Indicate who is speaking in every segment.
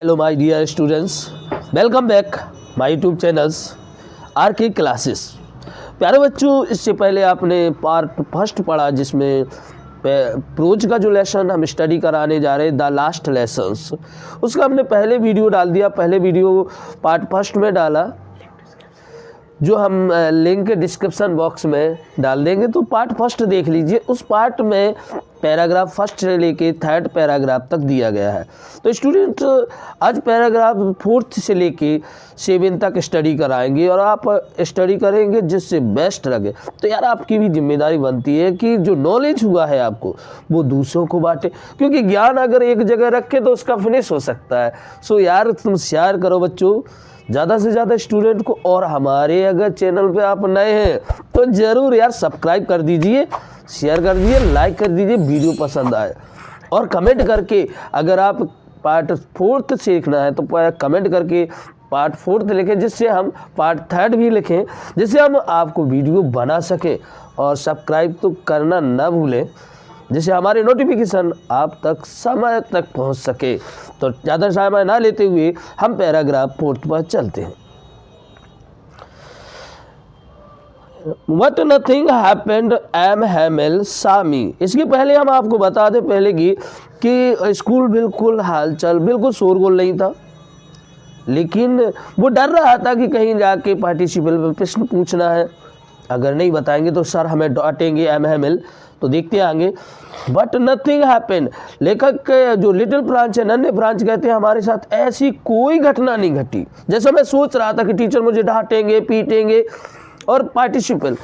Speaker 1: Hello my dear students, welcome back my YouTube channels R K classes. प्यारे बच्चों, इससे पहले आपने पार्ट फर्स्ट पढ़ा जिसमें प्रोज का जो लेसन हम स्टडी कराने जा रहे हैं, द लास्ट लेसन्स, उसका हमने पहले वीडियो डाल दिया। पहले वीडियो पार्ट फर्स्ट में डाला, जो हम लिंक डिस्क्रिप्शन बॉक्स में डाल देंगे, तो पार्ट फर्स्ट देख लीजिए। उस पार्ट में पैराग्राफ फर्स्ट से लेके थर्ड पैराग्राफ तक दिया गया है। तो स्टूडेंट आज पैराग्राफ फोर्थ से लेके 7 तक स्टडी कराएंगे और आप स्टडी करेंगे जिससे बेस्ट लगे। तो यार आपकी भी जिम्मेदारी बनती है कि जो नॉलेज हुआ है आपको वो दूसरों को बांटे, क्योंकि ज्ञान अगर एक जगह रखे तो उसका फिनिश हो सकता है। सो यार तुम शेयर करो बच्चों ज़्यादा से ज़्यादा स्टूडेंट को, और हमारे अगर चैनल पे आप नए हैं तो ज़रूर यार सब्सक्राइब कर दीजिए, शेयर कर दीजिए, लाइक कर दीजिए वीडियो पसंद आए, और कमेंट करके अगर आप पार्ट फोर्थ सीखना है तो कमेंट करके पार्ट फोर्थ लिखें, जिससे हम पार्ट थर्ड भी लिखें, जिससे हम आपको वीडियो बना सकें। और सब्सक्राइब तो करना ना भूलें, जिससे हमारे नोटिफिकेशन आप तक समय तक पहुंच सके। तो ज़्यादा समय ना लेते हुए हम पैराग्राफ फोर्थ पर चलते हैं। What nothing happened एम हैमिल सामी। इसके पहले हम आपको बता दें पहले कि स्कूल बिल्कुल हालचाल, बिल्कुल शोरगुल नहीं था, लेकिन वो डर रहा था कि कहीं जाके पार्टिसिपेंट में प्रश्न पूछना है, अगर नहीं बताएंगे तो सर हमें डांटेंगे एम हैमिल। तो देखते आगे। बट नथिंग हैपेंड, लेखक के जो लिटिल फ्रांस है, नन्हे फ्रांस, कहते हैं हमारे साथ ऐसी कोई घटना नहीं घटी जैसा मैं सोच रहा था कि टीचर मुझे डांटेंगे, पीटेंगे। और पार्टिसिपेंट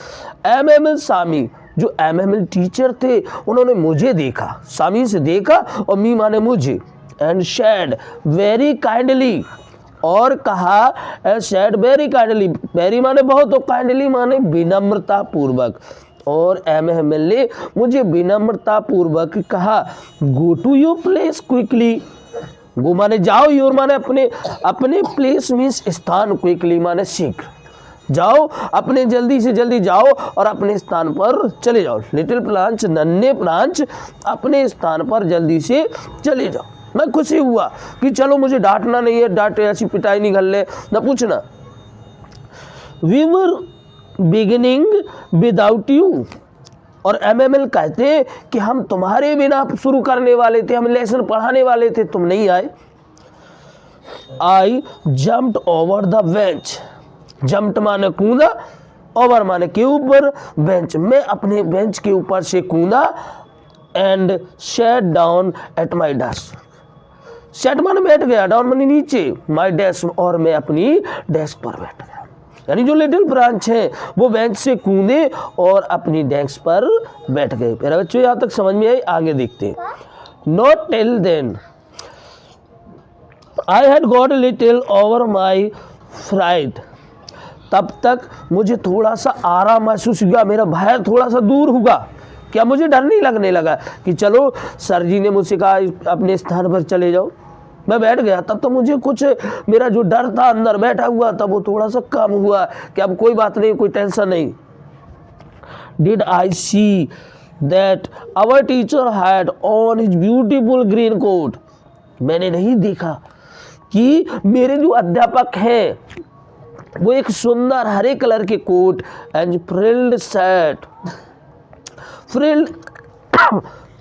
Speaker 1: एम एम सामी, जो एम एम टीचर थे, उन्होंने मुझे देखा, सामी से देखा, और मी माने मुझे, एंड शेड वेरी काइंडली, और कहा and said very kindly, very माने बहुत, तो काइंडली माने विनम्रता पूर्वक, और एम एम ने मुझे विनम्रता पूर्वक कहा go to your place quickly. Go माने जाओ, योर माने अपने, अपने प्लेस मीन्स स्थान, क्विकली माने शीघ्र, जाओ अपने, जल्दी से जल्दी जाओ और अपने स्थान पर चले जाओ। लिटिल फ्रांस, नन्हे फ्रांस, अपने स्थान पर जल्दी से चले जाओ। मैं खुशी हुआ कि चलो मुझे डांटना नहीं है, डांटे ऐसी पिटाई नहीं घल्ले न पूछना। We were beginning without you, और एमएमएल कहते हैं कि हम तुम्हारे बिना शुरू करने वाले थे, हम लेसन पढ़ाने वाले थे, तुम नहीं आए। आई jumped over the bench, jumped माने कूदा, ओवर माने के ऊपर, बेंच, मैं अपने बेंच के ऊपर से कूदा, and sat down at my desk, sat माने बैठ गया, डाउन माने नीचे, माई डेस्क, और मैं अपनी डेस्क पर बैठ गया। यानी जो लिटिल फ्रांस है वो बेंच से कूदे और अपनी डेस्क पर बैठ गए। मेरा बच्चों यहाँ तक समझ में आई, आगे देखते हैं। Not till then I had got little over my fright, तब तक मुझे थोड़ा सा आराम महसूस हुआ, मेरा भय थोड़ा सा दूर हुआ। क्या मुझे डर नहीं लगने लगा कि चलो सर जी ने मुझसे कहा अपने स्थान पर चले जाओ, मैं बैठ गया। तब तो मुझे कुछ, मेरा जो डर था अंदर बैठा हुआ था वो थोड़ा सा कम हुआ कि अब कोई बात नहीं, कोई टेंशन नहीं। Did I see that our teacher had on his beautiful green coat, मैंने नहीं देखा कि मेरे जो अध्यापक हैं वो एक सुंदर हरे कलर के coat and frilled shirt, frilled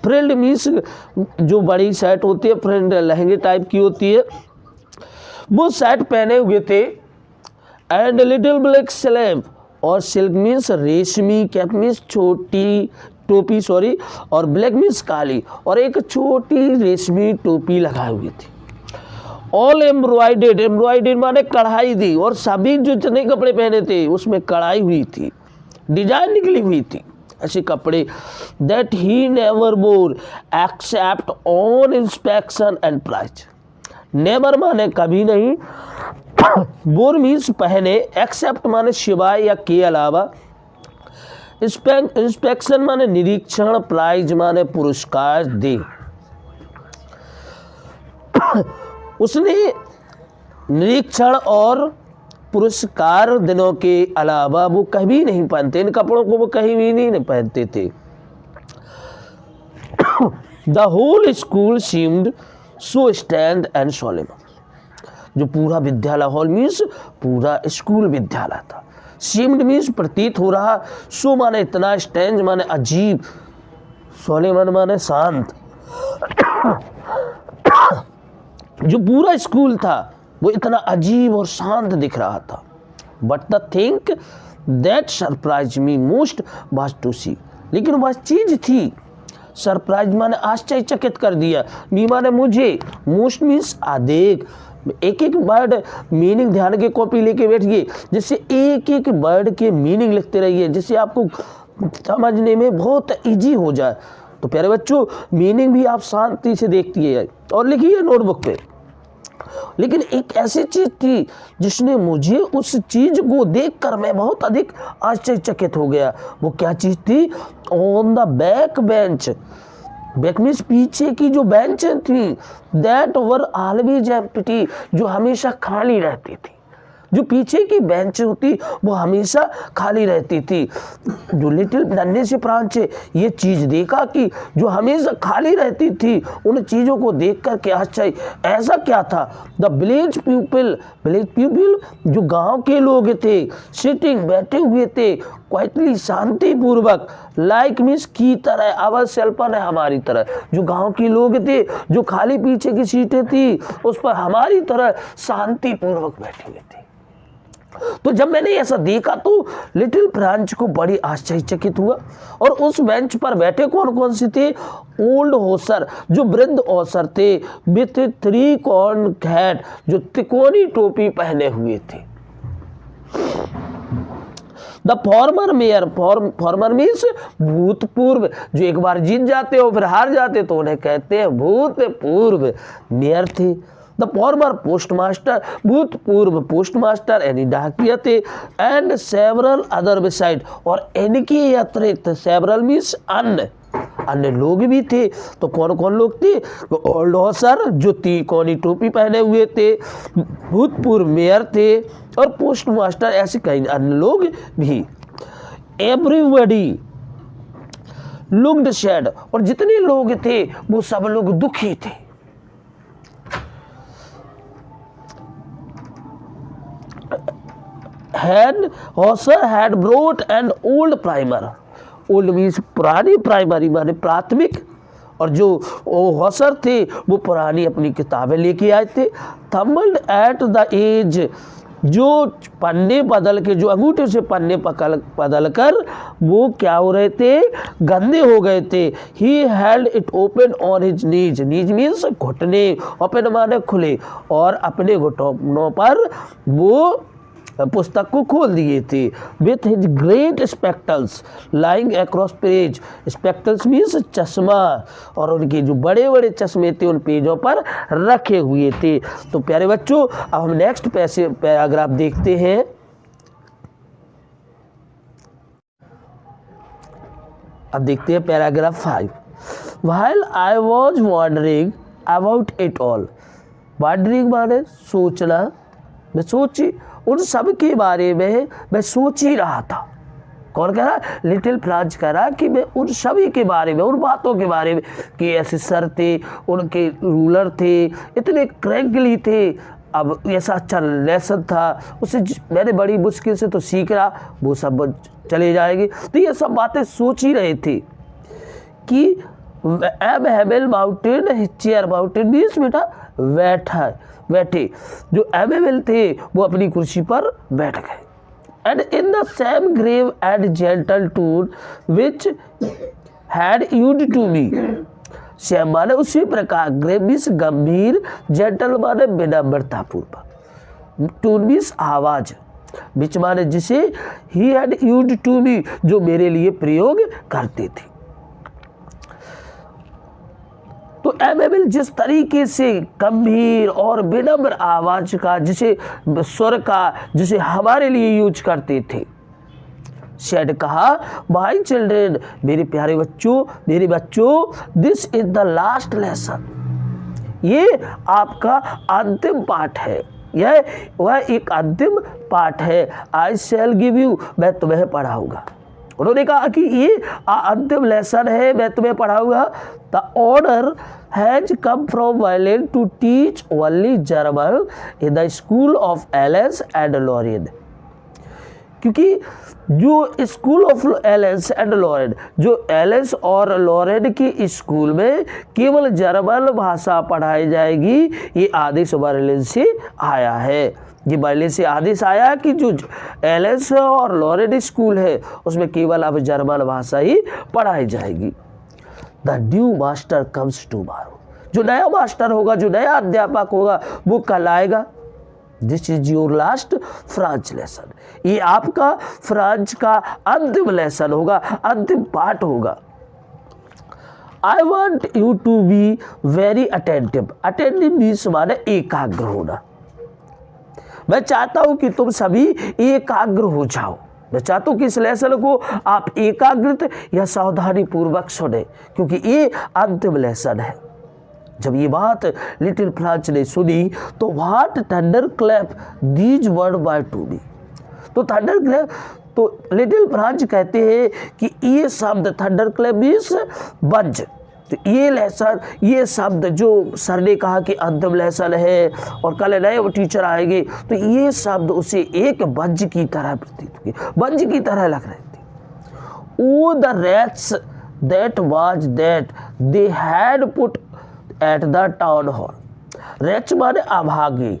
Speaker 1: frilled means जो बड़ी शर्ट होती है, फ्रिल्ड लहंगे टाइप की होती है, वो शर्ट पहने हुए थे। एंड लिटिल ब्लैक स्लेव, और सिल्क मीन्स रेशमी, कैप मीन्स छोटी टोपी, सॉरी, और ब्लैक मीन्स काली, और एक छोटी रेशमी टोपी लगाई हुई थी। ऑल एम्ब्रॉयडेड, एम्ब्रॉयडेड माने कढ़ाई दी, और सभी जो जितने कपड़े पहने थे उसमें कढ़ाई हुई थी, डिजाइन निकली हुई थी, ऐसे कपड़े। That he never wore except on inspection and prize, never माने कभी नहीं, बोर मीन्स पहने, एक्सेप्ट माने सिवाय या के अलावा, इंस्पेक्शन माने निरीक्षण, प्राइज माने पुरस्कार दे। उसने निरीक्षण और पुरस्कार दिनों के अलावा वो कभी नहीं पहनते, इन कपड़ों को वो कहीं भी नहीं पहनते थे। The whole school seemed so strange and solemn, जो पूरा विद्यालय, हॉल मीन्स पूरा स्कूल विद्यालय था। सीम्ड मीन्स प्रतीत हो रहा, सो माने इतना, स्ट्रेंज माने अजीब, सोलेमन माने शांत। जो पूरा स्कूल था वो इतना अजीब और शांत दिख रहा था। But the thing that surprise me most was to see, लेकिन वह चीज थी, सरप्राइज माने आश्चर्यचकित कर दिया, मी माने मुझे, मोस्ट मीन्स अधिक। एक एक वर्ड मीनिंग ध्यान के कॉपी लेके बैठिए, जिससे एक एक वर्ड के मीनिंग लिखते रहिए, जिससे आपको समझने में बहुत इजी हो जाए। तो प्यारे बच्चों, मीनिंग भी आप शांति से देखिए और लिखिए नोटबुक पे। लेकिन एक ऐसी चीज थी जिसने मुझे, उस चीज को देखकर मैं बहुत अधिक आश्चर्यचकित हो गया। वो क्या चीज थी? On the back bench, back means पीछे की जो बेंच थी, दैट वर ऑलवेज एम्प्टी, जो हमेशा खाली रहती थी। जो पीछे की बेंच होती वो हमेशा खाली रहती थी। जो लिटिल नन्हे से प्रांत से ये चीज़ देखा कि जो हमेशा खाली रहती थी, उन चीज़ों को देखकर क्या आश्चर्य, ऐसा क्या था? The village people, village people जो गांव के लोग थे, सिटिंग बैठे हुए थे, क्वाइटली शांति पूर्वक, लाइक मीन्स की तरह, आवर सेल्फन है हमारी तरह, जो गांव के लोग थे, जो खाली पीछे की सीटें थी उस पर हमारी तरह शांति पूर्वक बैठे हुए थे। तो जब मैंने ऐसा देखा तो लिटिल फ्रांच को बड़ी आश्चर्यचकित हुआ। और उस बेंच पर बैठे कौन कौन से थे? ओल्ड होसर, जो वृद्ध औसर थे, विथ 3 कॉर्न हैट, जो त्रिकोणी टोपी पहने हुए थे। The former mayor, farmer means भूतपूर्व, जो एक बार जीत जाते हो फिर हार जाते तो उन्हें कहते हैं भूतपूर्व मेयर थे। द फॉर्मर पोस्टमास्टर, भूतपूर्व पोस्टमास्टर यानी डाकिया थे। एंड सेवरल अदर बिसाइड, और इनके अतिरिक्त, सेवरल मीन्स अन्य लोग भी थे। तो कौन कौन लोग थे? ओल्ड ऑफिसर जो त्रिकोणी टोपी पहने हुए थे, भूतपूर्व मेयर थे, और पोस्ट मास्टर, ऐसे कई अन्य लोग भी। एवरीबॉडी लुक्ड सैड, और जितने लोग थे वो सब लोग दुखी थे। Hauser had brought and old primer, old means पुरानी, प्राइमरी माने प्राथमिक, और जो हॉसर थे वो पुरानी अपनी किताबें लेके आए थे। थम्बल्ड एट द एज, जो पन्ने बदल के, जो अंगूठे से पन्ने बदल कर वो क्या हो रहे थे? गंदे हो गए थे। He held it open on his knees, knees means घुटने, ओपन माने खुले, और अपने घुटनों पर वो पुस्तक को खोल दिए थे। With his great spectacles lying across page, spectacles means चश्मा, और उनके जो बड़े बड़े चश्मे थे उन पेजों पर रखे हुए थे। तो प्यारे बच्चों, अब हम नेक्स्ट पैराग्राफ देखते हैं। अब देखते हैं paragraph 5। While I was wondering about it all, wondering माने सोचना, मैं सोची उन सब के बारे में मैं सोच ही रहा था। कौन कह रहा? लिटिल फ्रांच कह रहा कि मैं उन सभी के बारे में, उन बातों के बारे में कि ऐसे सर थे, उनके रूलर थे, इतने क्रैंकली थे। अब ऐसा अच्छा लेसन था, उसे मैंने बड़ी मुश्किल से तो सीख रहा, वो सब चले जाएंगे। तो ये सब बातें सोच ही रहे थे कि M Hamel mounted, chair mounted means बेटा बैठे, जो एमेबल थे वो अपनी कुर्सी पर बैठ गए। And in the same grave and gentle tone which had used to me, same माने उसी प्रकार, ग्रेव मीन्स गंभीर, जेंटल माने विनम्रता पूर्वक, टून मीन्स आवाज, विच माने जिसे, he had used to me जो मेरे लिए प्रयोग करते थे। तो एमेबल जिस तरीके से गंभीर और विनम्र आवाज का, जिसे स्वर का, जिसे हमारे लिए यूज करते थे। शेड कहा, माय चिल्ड्रेन, मेरे प्यारे बच्चों, this is the last lesson, ये आपका अंतिम पाठ है, वह एक अंतिम पाठ है। आई शैल गिव यू, मैं तुम्हें पढ़ाऊंगा। उन्होंने कहा कि ये अंतिम लेसन है, मैं तुम्हें पढ़ाऊंगा। The order has come from Berlin to teach only German in the school of Alsace and Lorraine. क्योंकि जो school of Alsace and Lorraine, जो एलेंस और लॉरेन की स्कूल में केवल जर्मन भाषा पढ़ाई जाएगी, ये आदेश बर्लिन से आया है। ये बर्लिन से आदेश आया कि जो एलेंस और लॉरेन स्कूल है उसमें केवल अब जर्मन भाषा ही पढ़ाई जाएगी। The new master comes tomorrow. जो नया मास्टर होगा, जो नया अध्यापक होगा, वो कल आएगा। This is your last French lesson. ये आपका फ्रांच का अंतिम लेसन होगा, अंतिम पाठ होगा। I want you to be very attentive. Attentive means माने एकाग्र होना। मैं चाहता हूं कि तुम सभी एकाग्र हो जाओ। मैं चाहता हूं कि इस लेसन को आप एकाग्रत या सावधानी पूर्वक सुने, क्योंकि ये अंतिम लेसन है। जब ये बात लिटिल फ्रांच ने सुनी तो what thunder clap these word by to be. तो थंडर क्लैप, तो लिटिल फ्रांच कहते हैं कि ये शब्द थंडर क्लैप मीन्स वज्र। तो ये लेसन, ये शब्द जो सर ने कहा कि अंतिम लेसन है और कल नए टीचर आएंगे, तो ये शब्द उसे एक वज्र की तरह प्रतीत हुए, वज्र की तरह लग रहे थे। Oh the wretches that was that they had put at the town hall. Wretch माने अभागे।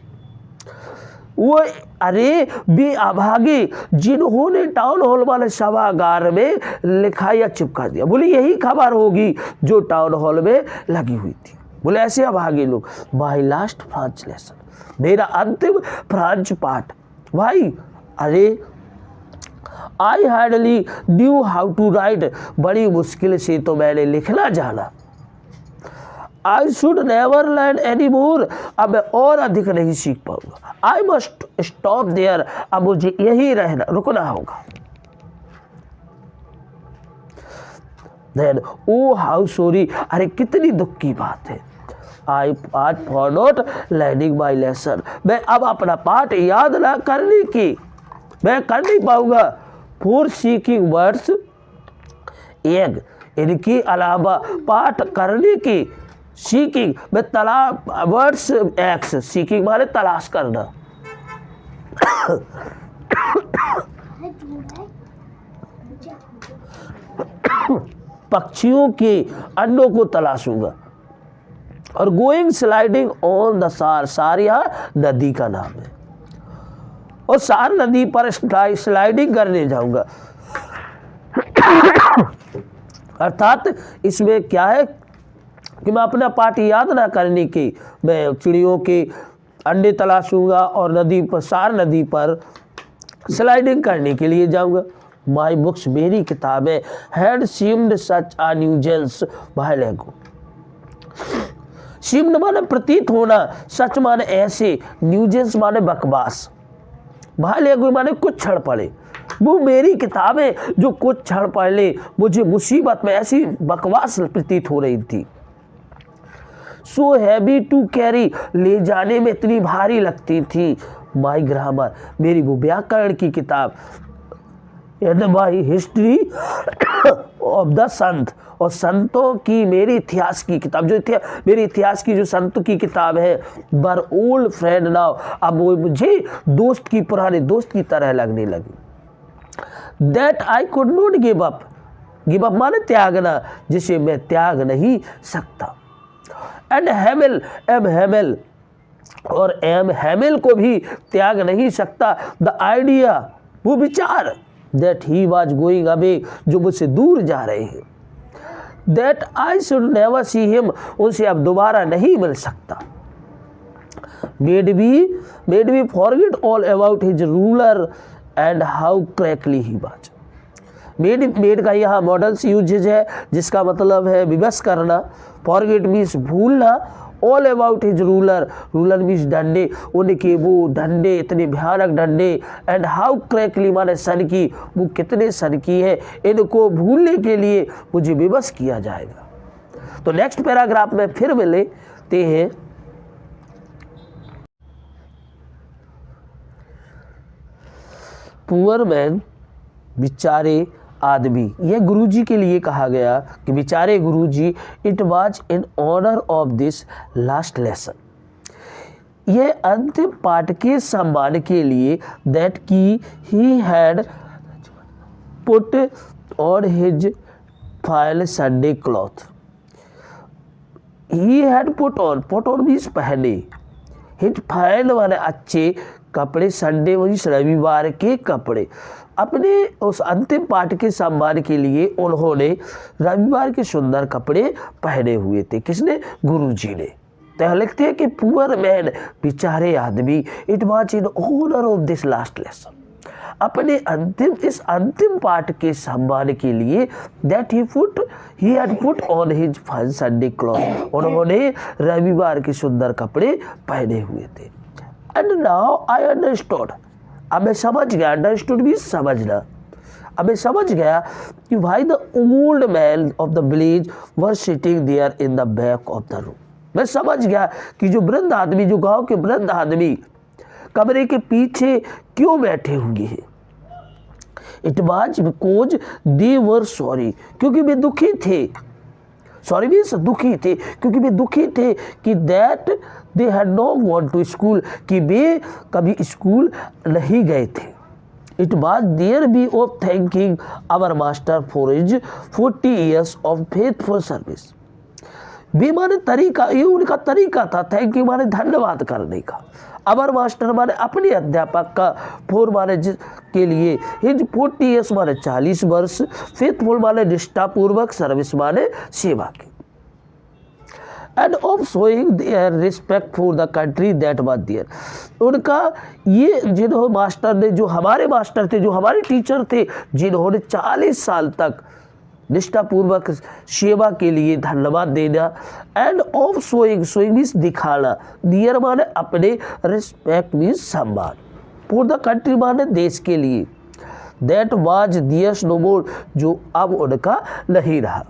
Speaker 1: वो अरे भी अभागे जिन्होंने टाउन हॉल वाले सभागार में लिखा या चिपका दिया। बोले यही खबर होगी जो टाउन हॉल में लगी हुई थी। बोले ऐसे अभागे लोग। माय लास्ट फ्रांच लेसन, मेरा अंतिम फ्रांच पाठ। भाई अरे I hardly knew how to write, बड़ी मुश्किल से तो मैंने लिखना जाना। I should never learn any more, अब मैं और अधिक नहीं सीख पाऊंगा। आई मस्ट स्टॉप देयर, अब मुझे यही रहना, रुकना होगा। देन ओ हाउ सॉरी, अरे कितनी दुख की बात है। आई आज for not learning my lesson, मैं अब अपना पाठ याद ना करने की, मैं कर नहीं पाऊंगा। फॉर सीकिंग वर्ड्स एग, इनके अलावा पाठ करने की, सीकिंग में वर्ड्स एक्स, सीकिंग माने तलाश करना। पक्षियों के अंडों को तलाशूंगा। और गोइंग स्लाइडिंग ऑन द सार, सार यहाँ नदी का नाम है, और सार नदी पर स्लाइडिंग करने जाऊंगा। अर्थात इसमें क्या है कि मैं अपना पाठ याद ना करने की, मैं चिड़ियों के अंडे तलाशूंगा और नदी पर, सार नदी पर स्लाइडिंग करने के लिए जाऊंगा। माई बुक्स, मेरी किताबें, had seemed such a nuisance a while ago. Seemed माने प्रतीत होना, सच माने ऐसे, न्यूजेंस माने बकवास, बाय लेगो माने कुछ क्षण पड़े। वो मेरी किताबें जो कुछ क्षण पहले मुझे मुसीबत में ऐसी बकवास प्रतीत हो रही थी। सो हैवी टू कैरी, ले जाने में इतनी भारी लगती थी। माई ग्रामर, मेरी वो व्याकरण की किताब, and my history of the संत, और संतों की मेरी इतिहास की किताब, जो मेरी इतिहास की जो संतों की किताब है। बर ओल्ड फ्रेंड नाउ, अब वो मुझे दोस्त की, पुराने दोस्त की तरह लगने लगी। That I could not give up, give up माने त्यागना, जिसे मैं त्याग नहीं सकता। एंड हैमिल, एम हैमिल, और एम हैमिल को भी त्याग नहीं सकता। द आइडिया, वो विचार, that he was going away, जो मुझसे दूर जा रहे हैं। That I should never see him, उनसे अब दोबारा नहीं मिल सकता। Made me forget all about his ruler and how cranky he was. Made का यहाँ मॉडल्स यूजेज है, जिसका मतलब है विवश करना। फॉरगेट मीन्स भूलना। All about his ruler, ruler means डंडे, उनके वो डंडे, इतने भयानक डंडे। एंड हाउ क्रैकली माने सन की, वो कितने सन की है, इनको भूलने के लिए मुझे विवश किया जाएगा। तो नेक्स्ट पैराग्राफ में फिर मिलते हैं। पुअर मैन, बेचारे आदमी, यह गुरुजी के लिए कहा गया कि बेचारे गुरुजी, it was in honour of this last lesson, यह अंतिम पाठ के सम्मान के लिए, दैट की he had put on his fine Sunday cloth, he had put on means पहने, हिज फाइल वाले अच्छे कपड़े, संडे वही रविवार के कपड़े, अपने उस अंतिम पाठ के सम्मान के लिए उन्होंने रविवार के सुंदर कपड़े पहने हुए थे। किसने? गुरुजी ने। तो लिखते हैं कि पुअर मैन, बेचारे आदमी, it was in honour of this last lesson, अपने इस अंतिम पाठ के सम्मान के लिए, that he had put on his fine Sunday cloth, उन्होंने रविवार के सुंदर कपड़े पहने हुए थे। एंड नाउ आई अंडरस्टूड, अब मैं समझ गया, अंडरस्टूड भी समझना, अब मैं समझ गया कि why the old man of the village were sitting there in the back of the room. मैं समझ गया कि जो वृद्ध आदमी, जो गांव के वृद्ध आदमी कमरे के पीछे क्यों बैठे हुए हैं। It was because they were sorry, क्योंकि वे दुखी थे, सॉरी मीन्स दुखी थे, क्योंकि वे दुखी थे कि that they had not gone to school, कि वे कभी स्कूल नहीं गए थे। It was their way of thanking our master for his 40 years of faithful service. Way माने तरीका, ये उनका तरीका था, थैंक यू माने धन्यवाद करने का, अवर मास्टर माने अपने अध्यापक का, फोर माने के लिए, हिज 40 years माने 40 वर्ष, फेथफुल माने निष्ठापूर्वक, सर्विस माने सेवा की, and of showing their respect for the country that was their. उनका ये जिन्होंने मास्टर ने, जो हमारे मास्टर थे, जो हमारे टीचर थे, जिन्होंने 40 साल तक निष्ठापूर्वक सेवा के लिए धन्यवाद देना, and of showing, showing means दिखाना, डियर माने अपने, रिस्पेक्ट मीन्स सम्मान, फॉर द कंट्री माने देश के लिए, that was theirs no more, जो अब उनका नहीं रहा,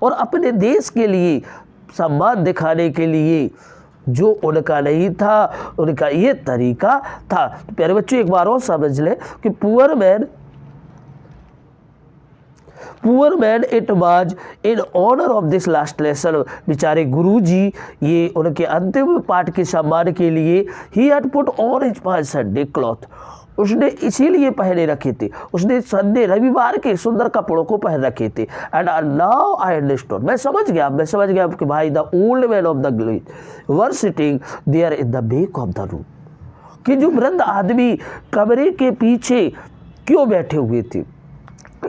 Speaker 1: और अपने देश के लिए सम्मान दिखाने के लिए जो उनका नहीं था, उनका ये तरीका था। तो प्यारे बच्चों एक बार और समझ लें कि poor man it was in honour of this last lesson, बेचारे गुरुजी, ये उनके अंतिम पाठ के सम्मान के लिए, ही had put on his fine Sunday cloth, उसने इसीलिए पहने रखे थे, उसने संडे रविवार के सुंदर कपड़ों को पहन रखे थे। एंड नाउ आई अंडरस्टूड, मैं समझ गया कि भाई the old man of the village were sitting there in the back of the room, कि जो वृद्ध आदमी कमरे के पीछे क्यों बैठे हुए थे।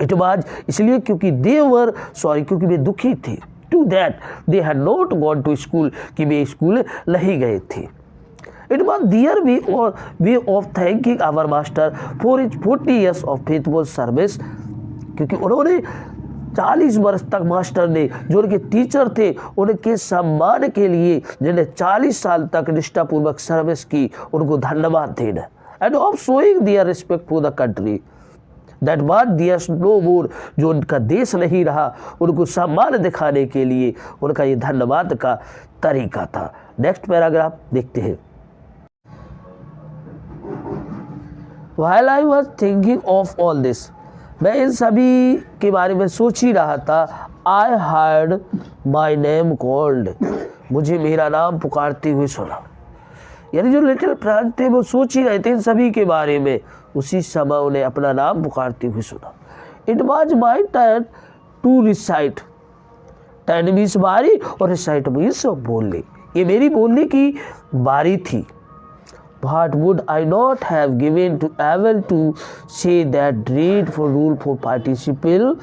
Speaker 1: इट वाज, इसलिए क्योंकि दे वर सॉरी, क्योंकि वे दुखी थे, to that they had not gone to school, कि वे स्कूल नहीं गए थे। It was their way of thanking our master for his 40 years of faithful service, क्योंकि उन्होंने 40 वर्ष तक मास्टर ने, जो उनके टीचर थे, उनके सम्मान के लिए, जिन्हें 40 साल तक निष्ठापूर्वक सर्विस की, उनको धन्यवाद देना, and of showing their respect for the country that was theirs no more, जो उनका देश नहीं रहा, उनको सम्मान दिखाने के लिए उनका ये धन्यवाद का तरीका था। नेक्स्ट पैराग्राफ देखते हैं। While I was thinking of all this, मैं इन सभी के बारे में सोच ही रहा था, I heard my name called, मुझे मेरा नाम पुकारते हुए सुना। यानी जो लिटिल फ्रांस थे वो सोच ही रहे थे इन सभी के बारे में, उसी समय उन्हें अपना नाम पुकारते हुए सुना। It was my turn to recite, turn means बारी, और रिसाइट मीन्स बोलने, ये मेरी बोलने की बारी थी। What would I not have given to able to say that dreadful rule for participle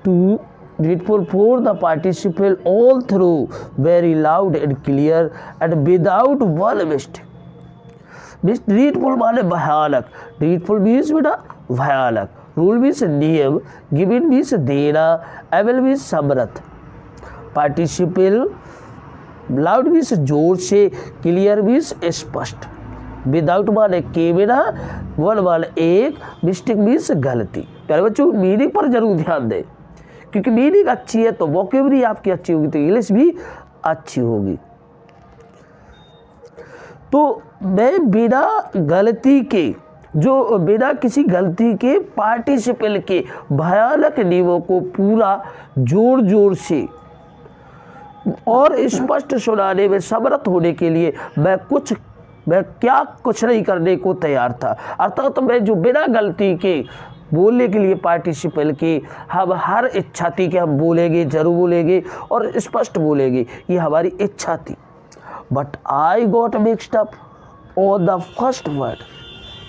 Speaker 1: to dreadful for the participle all through very loud and clear and without one mistake. This dreadful माने भयानक, dreadful means बेटा भयानक, rule means नियम, given means देना, able means समर्थ, participle loud means जोर से, clear means स्पष्ट, without माने के बिना, वन माने एक, मिस्टेक मीन्स गलती। प्यारे बच्चों मीनिंग पर जरूर ध्यान दें, क्योंकि मीनिंग अच्छी है तो वोकैबुलरी आपकी अच्छी होगी, तो इंग्लिश भी अच्छी होगी। तो मैं बिना गलती के, जो बिना किसी गलती के पार्टिसिपल के भयानक नियमों को पूरा जोर जोर से और स्पष्ट सुनाने में समर्थ होने के लिए मैं कुछ नहीं करने को तैयार था। अर्थात मैं जो बिना गलती के बोलने के लिए पार्टिसिपल के हम हर इच्छा थी कि हम बोलेंगे, जरूर बोलेंगे और स्पष्ट बोलेंगे, ये हमारी इच्छा थी। But I got mixed up on the first word.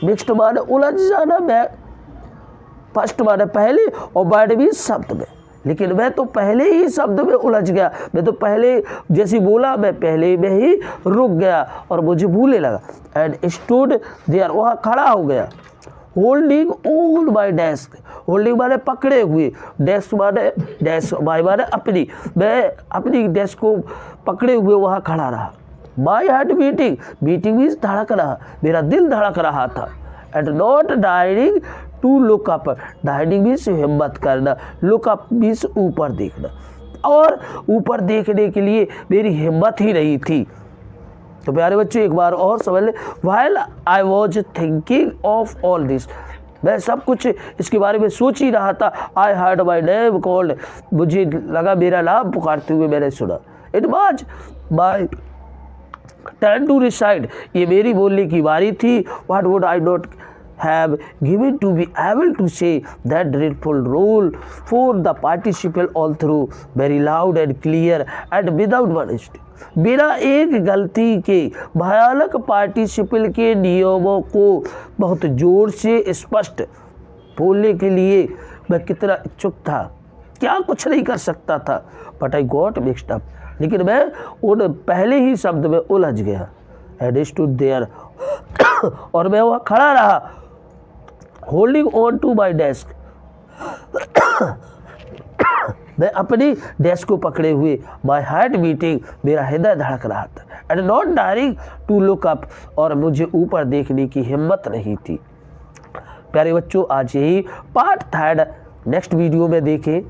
Speaker 1: Mixed माने उलझ जाना, मैं फर्स्ट माने पहले और वर्ड भी शब्द में, लेकिन मैं तो पहले ही शब्द में उलझ गया। मैं तो पहले जैसे बोला मैं पहले में ही रुक गया और मुझे भूलने लगा। एंड स्टूड देयर, वहाँ खड़ा हो गया। Holding on my desk, holding माने पकड़े हुए, डेस्क माई माने अपनी, मैं अपनी डेस्क को पकड़े हुए वहाँ खड़ा रहा। My heart beating, beating means धड़क रहा, मेरा दिल धड़क रहा था। And not daring to look up, daring means हिम्मत करना, लुक अप मीन्स ऊपर देखना, और ऊपर देखने के लिए मेरी हिम्मत ही नहीं थी। तो प्यारे बच्चों एक बार और समझ ले, while I was thinking of all this, मैं सब कुछ इसके बारे में सोच ही रहा था। I heard my name called, मुझे लगा मेरा नाम पुकारते हुए मैंने सुना। It was my turn to recite, ये मेरी बोलने की बारी थी। What would I not have given to be able to say that dreadful role for the participle all through very loud and clear and without one mistake। बिना एक गलती के भयानक पार्टिसिपल के नियमों को बहुत जोर से स्पष्ट बोलने के लिए मैं कितना इच्छुक था, क्या कुछ नहीं कर सकता था। But I got mixed up, लेकिन मैं उन पहले ही शब्द में उलझ गया। एंड स्टूड देयर, और मैं वहाँ खड़ा रहा। Holding on to my desk, मैं अपनी डेस्क को पकड़े हुए। माई हार्ट बीटिंग, मेरा हृदय धड़क रहा था। And not daring to look up, और मुझे ऊपर देखने की हिम्मत नहीं थी। प्यारे बच्चों आज यही पार्ट थर्ड नेक्स्ट वीडियो में देखें।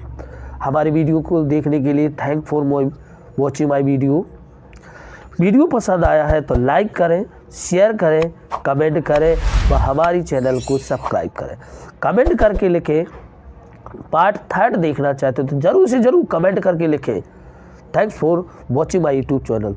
Speaker 1: हमारे वीडियो को देखने के लिए thank for watching my video पसंद आया है तो लाइक करें, शेयर करें, कमेंट करें व हमारी चैनल को सब्सक्राइब करें। कमेंट करके लिखें पार्ट थर्ड देखना चाहते हो तो ज़रूर से ज़रूर कमेंट करके लिखें। Thanks for watching my YouTube channel.